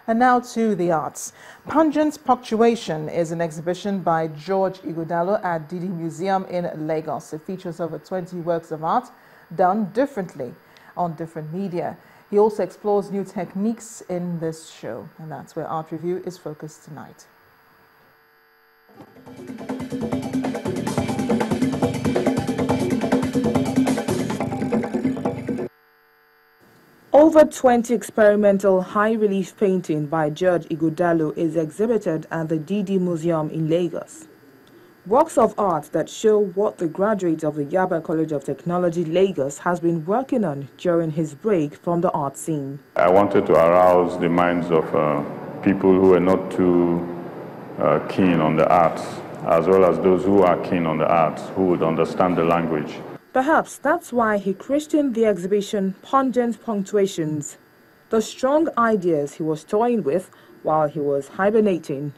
And now to the arts. Pungent Punctuation is an exhibition by George Ighodalo at Didi Museum in Lagos. It features over 20 works of art done differently on different media. He also explores new techniques in this show, and that's where Art Review is focused tonight. Over 20 experimental high-relief painting by George Ighodalo is exhibited at the Didi Museum in Lagos. Works of art that show what the graduate of the Yaba College of Technology, Lagos, has been working on during his break from the art scene. I wanted to arouse the minds of people who are not too keen on the arts, as well as those who are keen on the arts, who would understand the language. Perhaps that's why he christened the exhibition Pungent Punctuations, the strong ideas he was toying with while he was hibernating.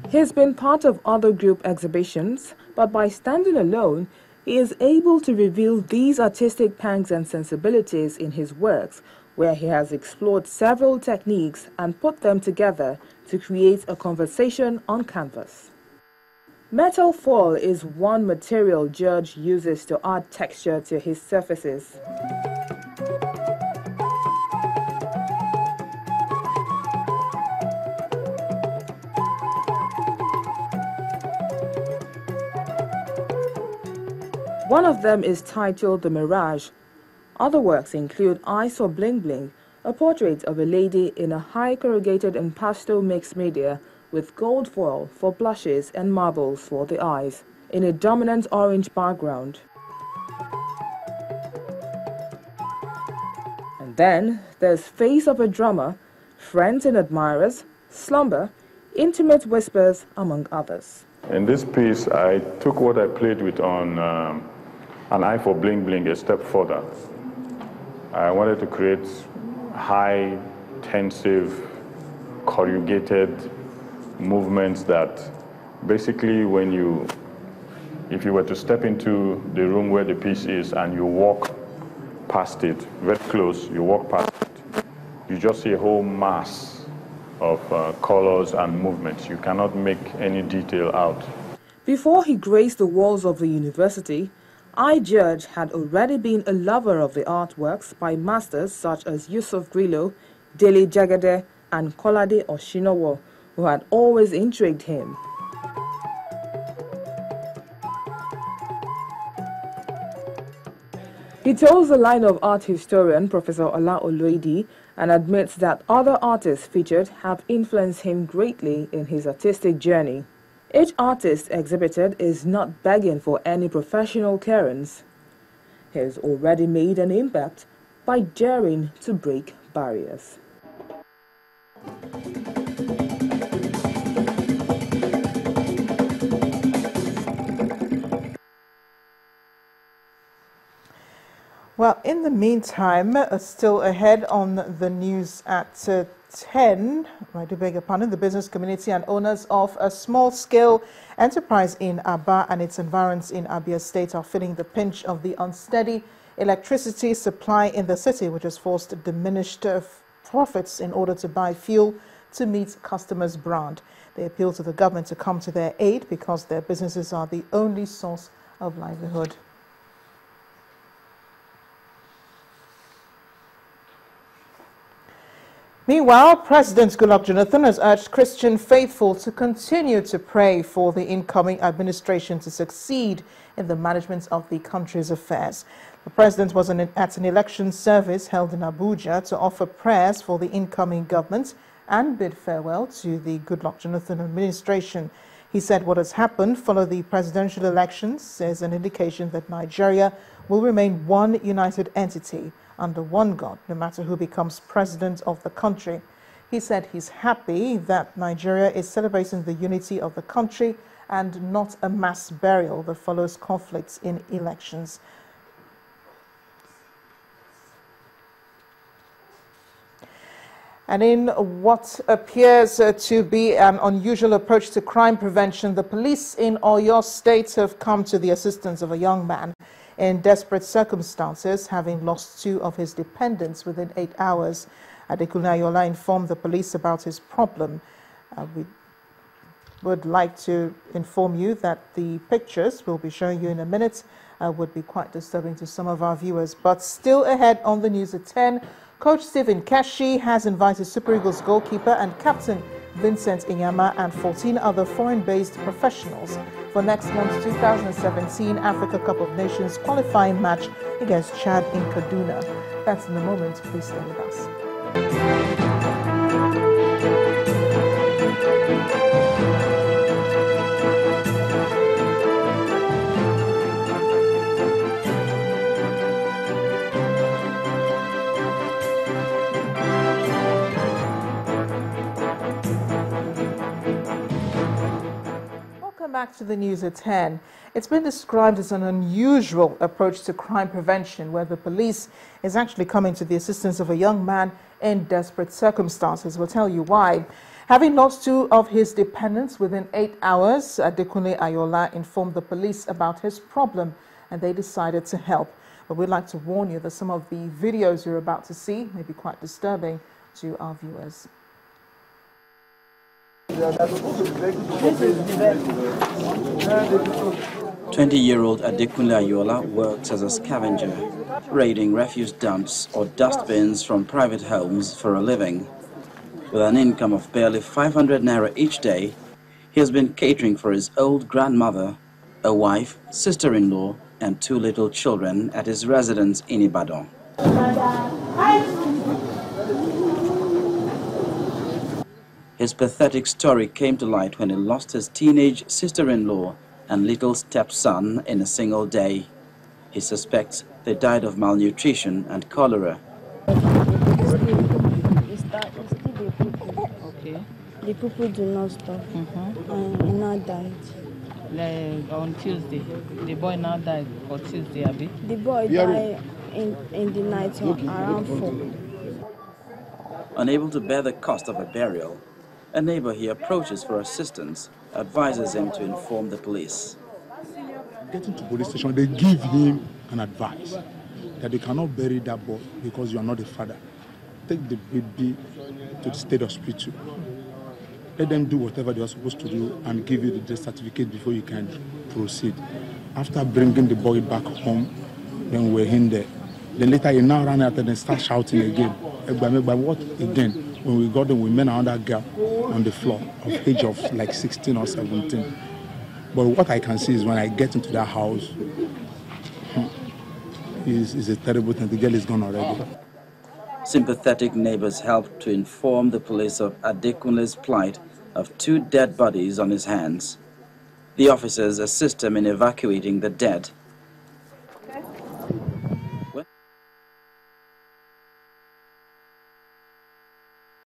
He's been part of other group exhibitions, but by standing alone, he is able to reveal these artistic pangs and sensibilities in his works, where he has explored several techniques and put them together to create a conversation on canvas. Metal foil is one material George uses to add texture to his surfaces. One of them is titled The Mirage. Other works include Eyes for Bling Bling, a portrait of a lady in a high corrugated and pastel mixed media with gold foil for blushes and marbles for the eyes, in a dominant orange background. And then there's Face of a Drummer, Friends and Admirers, Slumber, Intimate Whispers, among others. In this piece, I took what I played with on An Eye for Bling Bling a step further. I wanted to create high, tensive, corrugated movements that basically if you were to step into the room where the piece is and you walk past it, very close, you walk past it, you just see a whole mass of colors and movements. You cannot make any detail out. Before he graced the walls of the university, George had already been a lover of the artworks by masters such as Yusuf Grillo, Dele Jagade, and Kolade Oshinowo, who had always intrigued him. He tells the line of art historian Professor Ola Oloidi and admits that other artists featured have influenced him greatly in his artistic journey. Each artist exhibited is not begging for any professional clearance. He has already made an impact by daring to break barriers. Well, in the meantime, still ahead on the news at 10, I do beg your pardon, the business community and owners of a small-scale enterprise in Aba and its environs in Abia State are feeling the pinch of the unsteady electricity supply in the city, which has forced diminished profits in order to buy fuel to meet customers' demand. They appeal to the government to come to their aid because their businesses are the only source of livelihood. Meanwhile, President Goodluck Jonathan has urged Christian faithful to continue to pray for the incoming administration to succeed in the management of the country's affairs. The president was at an election service held in Abuja to offer prayers for the incoming government and bid farewell to the Goodluck Jonathan administration. He said what has happened following the presidential elections is an indication that Nigeria will remain one united entity under one God, no matter who becomes president of the country. He said he's happy that Nigeria is celebrating the unity of the country and not a mass burial that follows conflicts in elections. And in what appears to be an unusual approach to crime prevention, the police in Oyo State have come to the assistance of a young man in desperate circumstances, having lost 2 of his dependents within 8 hours. Adekunle Ayola informed the police about his problem. We would like to inform you that the pictures we'll be showing you in a minute would be quite disturbing to some of our viewers. But still ahead on the news at 10, Coach Stephen Keshi has invited Super Eagles goalkeeper and captain Vincent Inyama and 14 other foreign-based professionals for next month's 2017 Africa Cup of Nations qualifying match against Chad in Kaduna. That's in a moment. Please stay with us. Back to the news at 10. It's been described as an unusual approach to crime prevention, where the police is actually coming to the assistance of a young man in desperate circumstances. We'll tell you why. Having lost 2 of his dependents within 8 hours, Adekunle Ayola informed the police about his problem and they decided to help. But we'd like to warn you that some of the videos you're about to see may be quite disturbing to our viewers. 20-year-old Adekunle Ayola works as a scavenger, raiding refuse dumps or dustbins from private homes for a living. With an income of barely 500 naira each day, he has been catering for his old grandmother, a wife, sister-in-law, and 2 little children at his residence in Ibadan. His pathetic story came to light when he lost his teenage sister-in-law and little stepson in a single day. He suspects they died of malnutrition and cholera. Okay. The people do not stop. And he now died. On Tuesday. The boy now died on Tuesday, Abi? The boy died in the night around 4. Unable to bear the cost of a burial, a neighbor he approaches for assistance advises him to inform the police. Getting to police station, they give him an advice that they cannot bury that boy because you are not the father. Take the baby to the state hospital. Let them do whatever they are supposed to do and give you the death certificate before you can proceed. After bringing the boy back home, then we're in there. Then later he now ran out and start shouting again. What again? When we got them, we met another girl on the floor of age of like 16 or 17. But what I can see is when I get into that house, is a terrible thing. The girl is gone already. Sympathetic neighbors helped to inform the police of Adekunle's plight of 2 dead bodies on his hands. The officers assist him in evacuating the dead